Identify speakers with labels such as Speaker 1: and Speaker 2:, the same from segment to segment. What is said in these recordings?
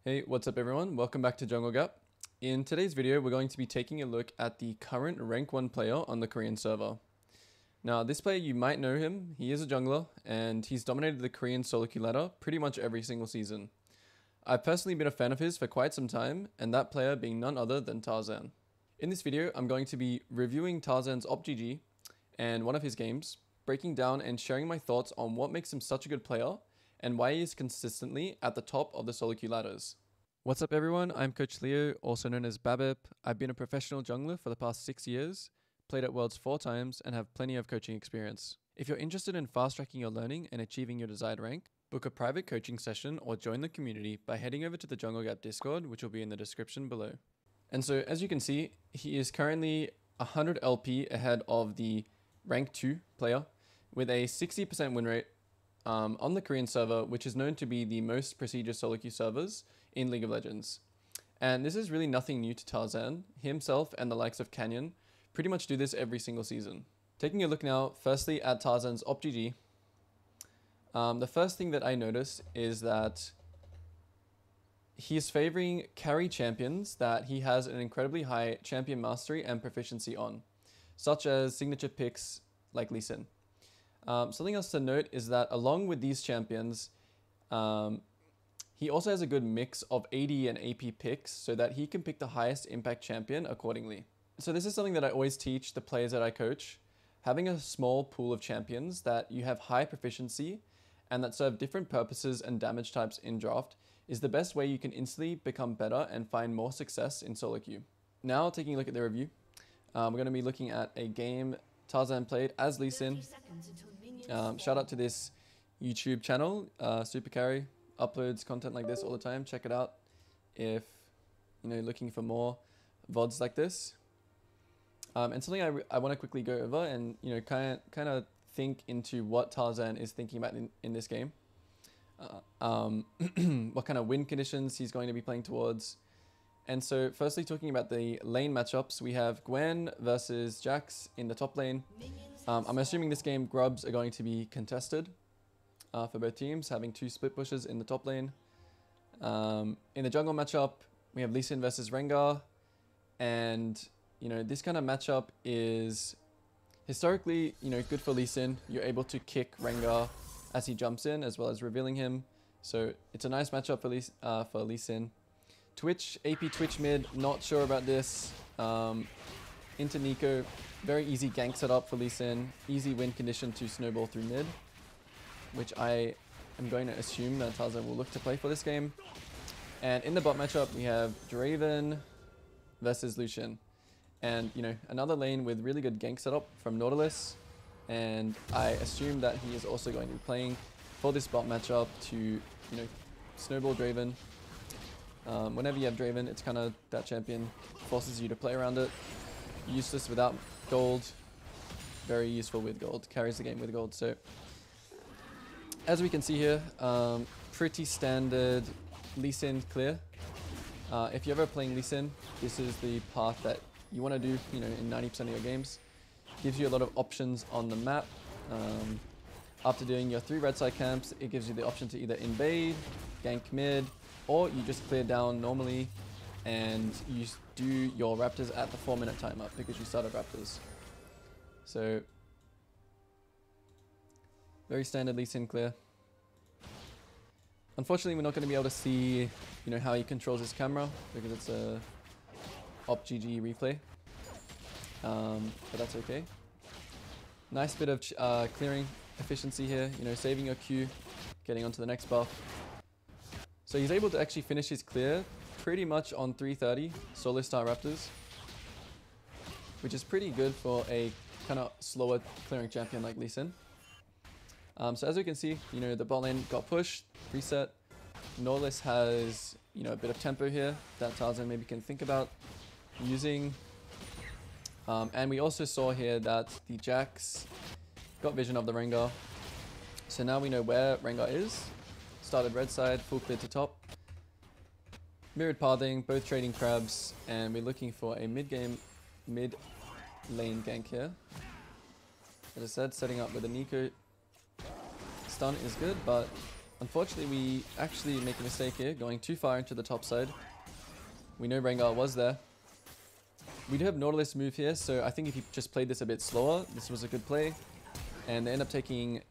Speaker 1: Hey, what's up everyone? Welcome back to Jungle Gap. In today's video, we're going to be taking a look at the current rank 1 player on the Korean server. Now, this player, you might know him. He is a jungler, and he's dominated the Korean solo queue ladder pretty much every single season. I've personally been a fan of his for quite some time, and that player being none other than Tarzan. In this video, I'm going to be reviewing Tarzan's OpGG and one of his games, breaking down and sharing my thoughts on what makes him such a good player, and why he is consistently at the top of the solo queue ladders. What's up everyone, I'm Coach Leo, also known as Babip. I've been a professional jungler for the past 6 years, played at Worlds 4 times, and have plenty of coaching experience. If you're interested in fast-tracking your learning and achieving your desired rank, book a private coaching session or join the community by heading over to the Jungle Gap Discord, which will be in the description below. And so as you can see, he is currently 100 LP ahead of the rank 2 player with a 60% win rate on the Korean server, which is known to be the most prestigious solo queue servers in League of Legends. And this is really nothing new to Tarzan. Himself and the likes of Canyon pretty much do this every single season. Taking a look now, firstly at Tarzan's OpGG, the first thing that I notice is that he is favoring carry champions that he has an incredibly high champion mastery and proficiency on, such as signature picks like Lee Sin. Something else to note is that along with these champions, he also has a good mix of AD and AP picks so that he can pick the highest impact champion accordingly. So this is something that I always teach the players that I coach. Having a small pool of champions that you have high proficiency and that serve different purposes and damage types in draft is the best way you can instantly become better and find more success in solo queue. Now taking a look at the review, we're going to be looking at a game Tarzan played as Lee Sin. Shout out to this YouTube channel, Super Carry, uploads content like this all the time. Check it out if you're looking for more VODs like this. And something I want to quickly go over and kind of think into what Tarzan is thinking about in this game. What kind of win conditions he's going to be playing towards. And so firstly, talking about the lane matchups, we have Gwen versus Jax in the top lane. I'm assuming this game grubs are going to be contested for both teams, having 2 split pushes in the top lane. In the jungle matchup, we have Lee Sin versus Rengar. And, this kind of matchup is historically, good for Lee Sin. You're able to kick Rengar as he jumps in, as well as revealing him. So it's a nice matchup for Lee Sin. Twitch, AP Twitch mid, not sure about this. Into Nico, very easy gank setup for Lee Sin. Easy win condition to snowball through mid, which I am going to assume that Tarzan will look to play for this game. And in the bot matchup, we have Draven versus Lucian. And, another lane with really good gank setup from Nautilus. And I assume that he is also going to be playing for this bot matchup to, snowball Draven. Whenever you have Draven, it's kind of that champion forces you to play around it. Useless without gold, very useful with gold, carries the game with gold. So as we can see here, pretty standard Lee Sin clear. If you're ever playing Lee Sin, this is the path that you want to do, in 90% of your games. Gives you a lot of options on the map. After doing your 3 red side camps, it gives you the option to either invade, gank mid, or you just clear down normally and you do your Raptors at the 4-minute time up because you started Raptors. So very standard Lee Sin clear. Unfortunately, we're not going to be able to see, how he controls his camera because it's a OpGG replay. But that's okay. Nice bit of clearing efficiency here, saving your Q, getting onto the next buff. So he's able to actually finish his clear pretty much on 330 solo star Raptors, which is pretty good for a kind of slower clearing champion like Lee Sin. So as we can see, the bot lane got pushed, reset. Nautilus has, a bit of tempo here that Tarzan maybe can think about using. And we also saw here that the Jax got vision of the Rengar. So now we know where Rengar is. Started red side, full clear to top. Mirrored pathing, both trading crabs, and we're looking for a mid lane gank here. As I said, setting up with a Nico stun is good, but unfortunately, we actually make a mistake here, going too far into the top side. We know Rengar was there. We do have Nautilus move here, so I think if he just played this a bit slower, this was a good play. And they end up taking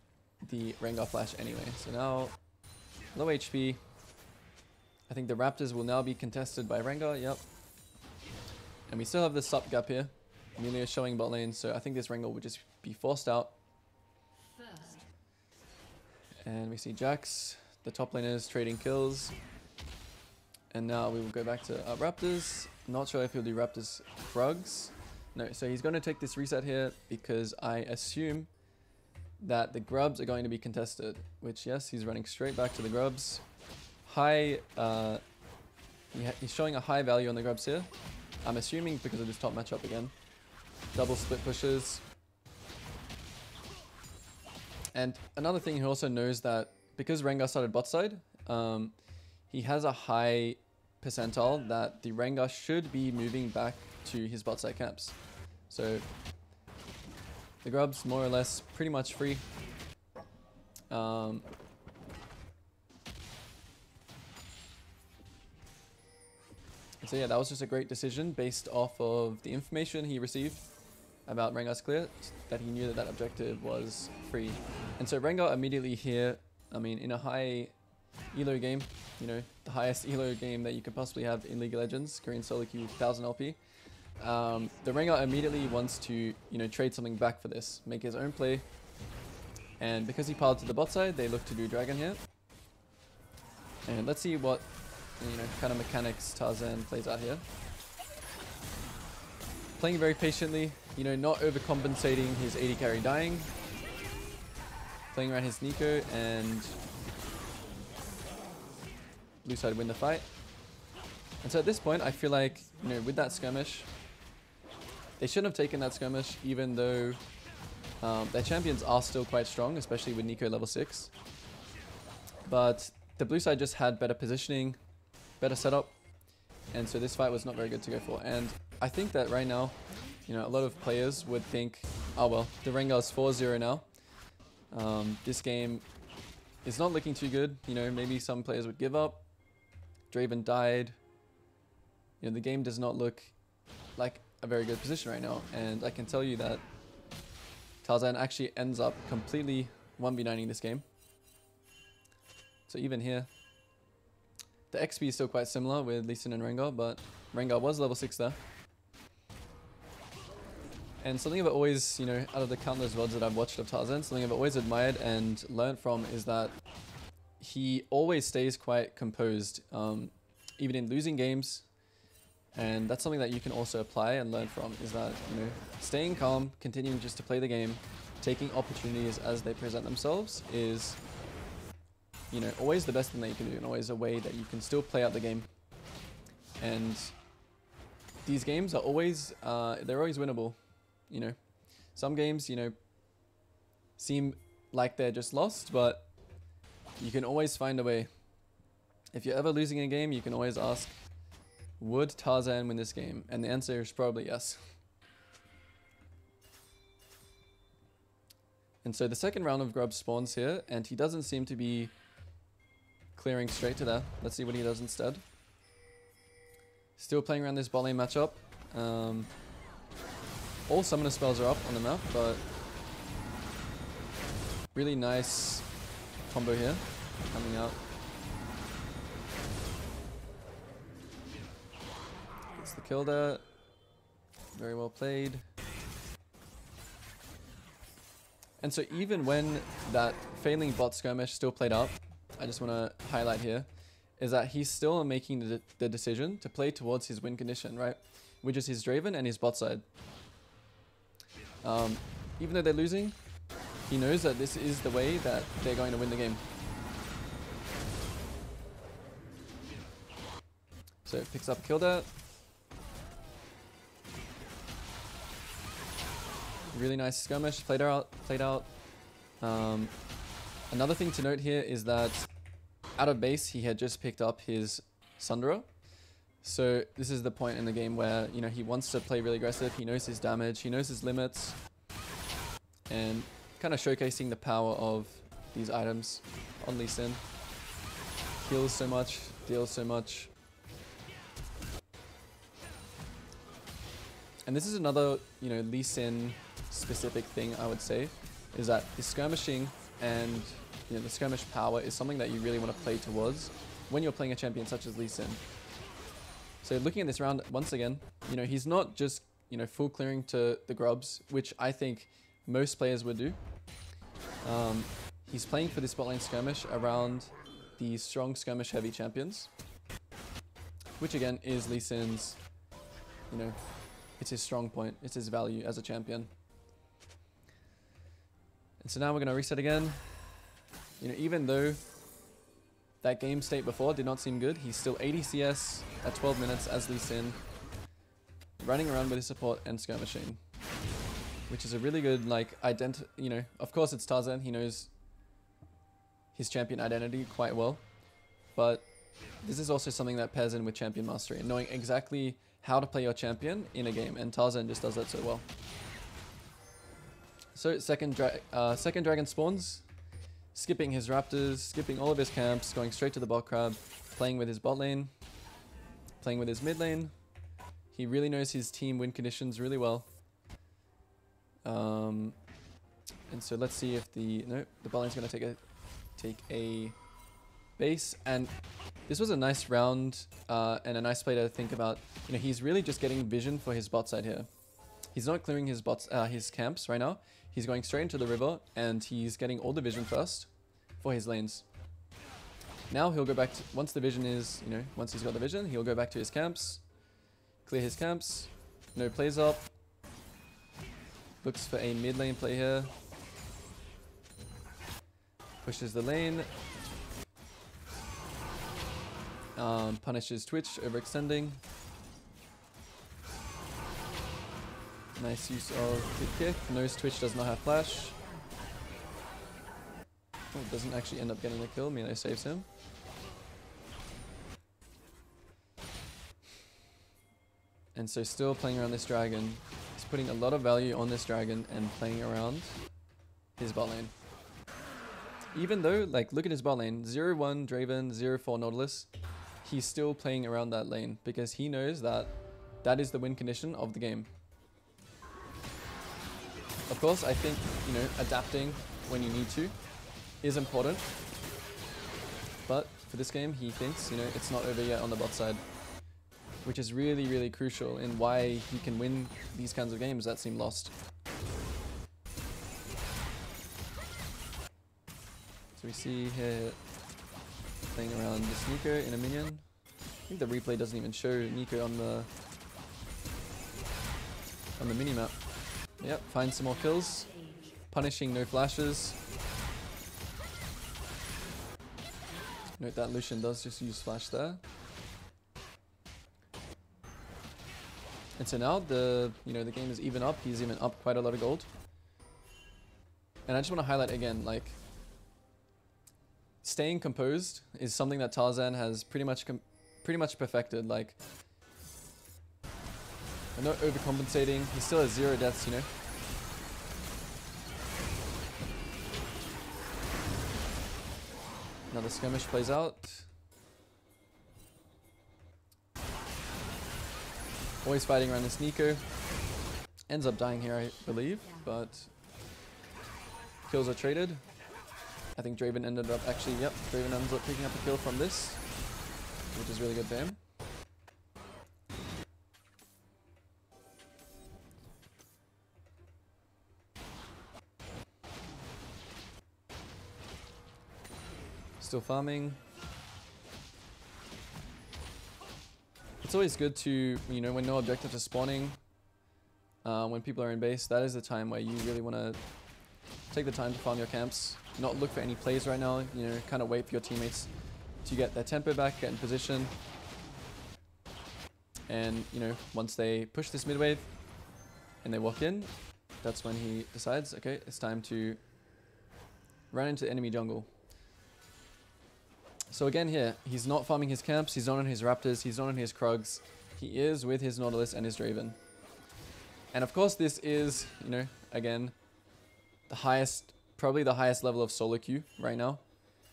Speaker 1: the Rengar flash anyway. So now, low HP. I think the Raptors will now be contested by Rengar, yep. And we still have the sup gap here. Amelia showing bot lane, so I think this Rengar will just be forced out. And we see Jax, the top laners, trading kills. And now we will go back to our Raptors. Not sure if he'll do Raptors Krugs. No, so he's going to take this reset here because I assume that the Grubs are going to be contested. Which, yes, he's running straight back to the Grubs. High, he's showing a high value on the Grubs here. I'm assuming because of this top matchup again. Double split pushes. And another thing, he also knows that because Rengar started bot side, he has a high percentile that the Rengar should be moving back to his bot side camps. So the Grubs more or less pretty much free. So yeah, that was just a great decision based off of the information he received about Rengar's clear, that he knew that that objective was free. And so Rengar immediately here, I mean, in a high elo game, you know, the highest elo game that you could possibly have in League of Legends, Korean solo queue 1000 LP, the Rengar immediately wants to, you know, trade something back for this, make his own play. And because he piled to the bot side, they look to do Dragon here. And let's see what, you know, kind of mechanics Tarzan plays out here. Playing very patiently, you know, not overcompensating his AD carry dying. Playing around his Nico, and blue side win the fight. And so at this point, I feel like, you know, with that skirmish, they shouldn't have taken that skirmish, even though their champions are still quite strong, especially with Nico level 6. But the blue side just had better positioning, better setup, and so this fight was not very good to go for. And I think that right now, you know, a lot of players would think, oh well, the Rengar is 4-0 now. This game is not looking too good. You know, maybe some players would give up. Draven died. You know, the game does not look like a very good position right now. And I can tell you that Tarzan actually ends up completely 1v9ing this game. So even here, the XP is still quite similar with Lee Sin and Rengar, but Rengar was level 6 there. And something I've always, you know, out of the countless VODs that I've watched of Tarzan, something I've always admired and learned from is that he always stays quite composed, even in losing games. And that's something that you can also apply and learn from, is that, you know, staying calm, continuing just to play the game, taking opportunities as they present themselves is, you know, always the best thing that you can do, and always a way that you can still play out the game. And these games are always, they're always winnable. You know, some games, you know, seem like they're just lost, but you can always find a way. If you're ever losing a game, you can always ask, would Tarzan win this game? And the answer is probably yes. And so the second round of Grub spawns here, and he doesn't seem to be clearing straight to there. Let's see what he does instead. Still playing around this bot lane matchup. All summoner spells are up on the map, but really nice combo here coming out. Gets the kill there. Very well played. And so even when that failing bot skirmish still played out, I just want to highlight here, is that he's still making the decision to play towards his win condition, right? Which is his Draven and his bot side. Even though they're losing, he knows that this is the way that they're going to win the game. So picks up a kill there. Really nice skirmish, played out. Another thing to note here is that out of base, he had just picked up his Sundra. So this is the point in the game where, you know, he wants to play really aggressive. He knows his damage, he knows his limits, and kind of showcasing the power of these items on Lee Sin. heals so much, deals so much. And this is another, you know, Lee Sin specific thing I would say, is that the skirmishing and, you know, the skirmish power is something that you really want to play towards when you're playing a champion such as Lee Sin. So looking at this round, once again, you know, he's not just, you know, full clearing to the grubs, which I think most players would do. He's playing for this bot lane skirmish around the strong skirmish heavy champions, which again is Lee Sin's, you know, it's his strong point, it's his value as a champion. And so now we're going to reset again. You know, even though that game state before did not seem good, he's still 80 CS at 12 minutes as Lee Sin, running around with his support and skirmishing, which is a really good, like, you know, of course it's Tarzan, he knows his champion identity quite well, but this is also something that pairs in with champion mastery and knowing exactly how to play your champion in a game, and Tarzan just does that so well. So second dragon spawns, skipping his raptors, skipping all of his camps, going straight to the bot crab, playing with his bot lane, playing with his mid lane. He really knows his team win conditions really well. And so let's see if the bot lane's going to take a base, and this was a nice round and a nice play to think about. You know, he's really just getting vision for his bot side here. He's not clearing his his camps right now. He's going straight into the river and he's getting all the vision first for his lanes. Now he'll go back to, once the vision is, you know, once he's got the vision, he'll go back to his camps, clear his camps, no plays up, looks for a mid lane play here, pushes the lane, punishes Twitch overextending. Nice use of the kick. Knows Twitch does not have flash. Oh, doesn't actually end up getting the kill. Melee saves him. And so still playing around this dragon. He's putting a lot of value on this dragon and playing around his bot lane. Even though, like, look at his bot lane. 0-1 Draven, 0-4 Nautilus. He's still playing around that lane because he knows that that is the win condition of the game. Of course, I think, you know, adapting when you need to is important. But for this game, he thinks, you know, it's not over yet on the bot side, which is really, really crucial in why he can win these kinds of games that seem lost. So we see here playing around this Neeko in a minion. I think the replay doesn't even show Neeko on the minimap. Yep, finds some more kills. Punishing no flashes. Note that Lucian does just use flash there. And so now the game is even up. He's even up quite a lot of gold. And I just want to highlight again, like, staying composed is something that Tarzan has pretty much perfected. Like, and not overcompensating. He still has 0 deaths, you know. Now the skirmish plays out. Always fighting around this Neeko. Ends up dying here, I believe, but kills are traded. I think Draven ended up actually, yep, Draven ends up picking up a kill from this, which is really good for him. Still farming. It's always good to, you know, when no objectives are spawning, when people are in base, that is the time where you really want to take the time to farm your camps. Not look for any plays right now, you know, kind of wait for your teammates to get their tempo back, get in position. And, you know, once they push this mid wave and they walk in, that's when he decides, okay, it's time to run into enemy jungle. So again here, he's not farming his camps, he's not on his raptors, he's not on his Krugs. He is with his Nautilus and his Draven. And of course this is, you know, again, the highest, probably the highest level of solo queue right now.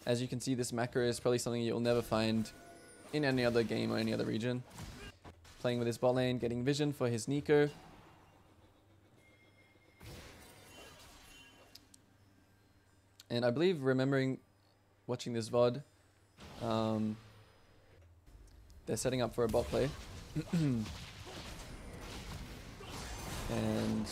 Speaker 1: As you can see, this macro is probably something you'll never find in any other game or any other region. Playing with his bot lane, getting vision for his Neeko. And I believe, remembering watching this VOD, they're setting up for a bot play. And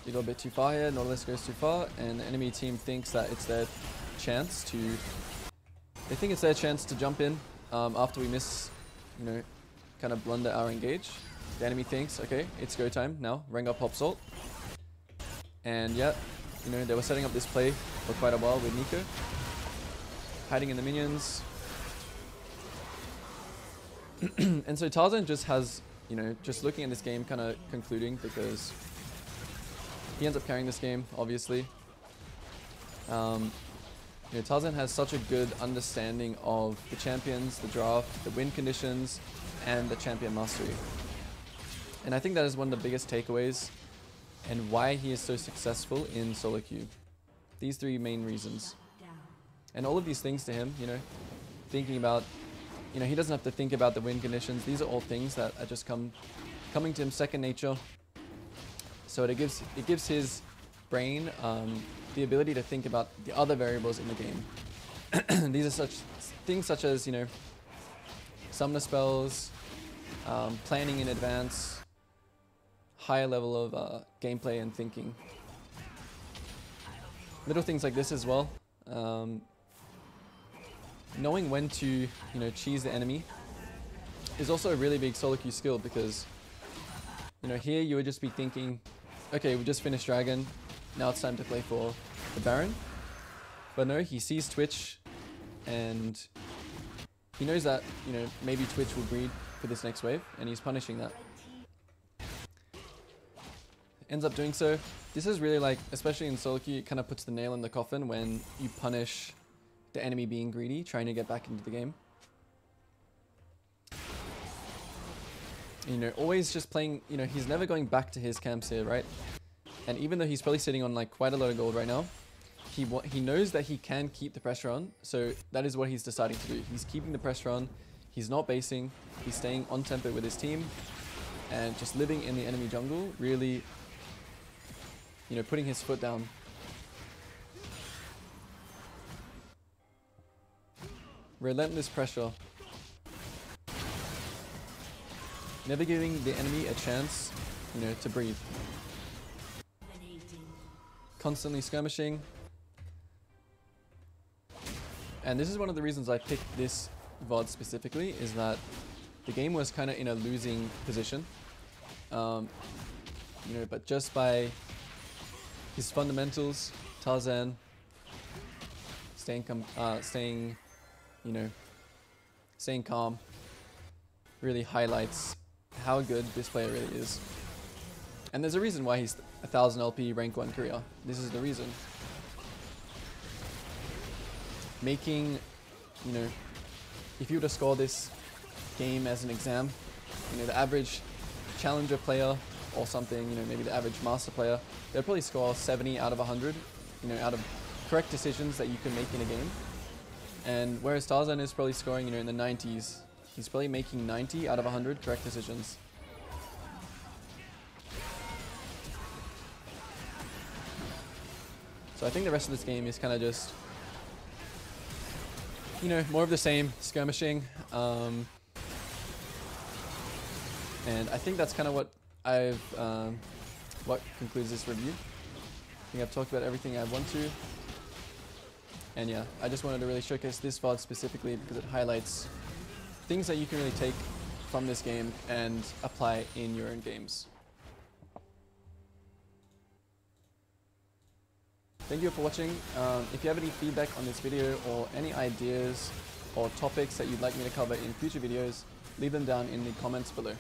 Speaker 1: they go a bit too far here, Nautilus goes too far, and the enemy team thinks that it's their chance to... They think it's their chance to jump in after we miss, you know, kind of blunder our engage. The enemy thinks, okay, it's go time now, Rengar pops ult. And yeah, you know, they were setting up this play for quite a while with Neeko. Hiding in the minions. And so Tarzan just has, you know, just looking at this game, kind of concluding, because he ends up carrying this game, obviously. You know, Tarzan has such a good understanding of the champions, the draft, the win conditions, and the champion mastery. And I think that is one of the biggest takeaways and why he is so successful in solo queue. These three main reasons. And all of these things to him, you know, thinking about, you know, he doesn't have to think about the win conditions. These are all things that are just coming to him second nature. So it gives his brain the ability to think about the other variables in the game. These are such things such as, you know, summoner spells, planning in advance, higher level of gameplay and thinking. Little things like this as well. Knowing when to, you know, cheese the enemy is also a really big solo queue skill, because, you know, here you would just be thinking, okay, we just finished Dragon, now it's time to play for the Baron. But no, he sees Twitch and he knows that, you know, maybe Twitch will breed for this next wave, and he's punishing that. Ends up doing so. This is really like, especially in solo queue, it kind of puts the nail in the coffin when you punish the enemy being greedy, trying to get back into the game. You know, always just playing, you know, he's never going back to his camps here, right? And even though he's probably sitting on like quite a lot of gold right now, he knows that he can keep the pressure on, so that is what he's deciding to do. He's keeping the pressure on, he's not basing, he's staying on tempo with his team, and just living in the enemy jungle, really, you know, putting his foot down. Relentless pressure. Never giving the enemy a chance, you know, to breathe. Constantly skirmishing. And this is one of the reasons I picked this VOD specifically, is that the game was kind of in a losing position. You know, but just by his fundamentals, Tarzan staying calm, really highlights how good this player really is. And there's a reason why he's 1000 LP rank 1 career. This is the reason. Making, you know, if you were to score this game as an exam, you know, the average challenger player or something, you know, maybe the average master player, they'll probably score 70 out of 100, you know, out of correct decisions that you can make in a game. And whereas Tarzan is probably scoring, you know, in the 90s, he's probably making 90 out of 100 correct decisions. So I think the rest of this game is kind of just, you know, more of the same, skirmishing. And I think that's kind of what what concludes this review. I think I've talked about everything I want to. And yeah, I just wanted to really showcase this VOD specifically because it highlights things that you can really take from this game and apply in your own games. Thank you for watching. If you have any feedback on this video or any ideas or topics that you'd like me to cover in future videos, leave them down in the comments below.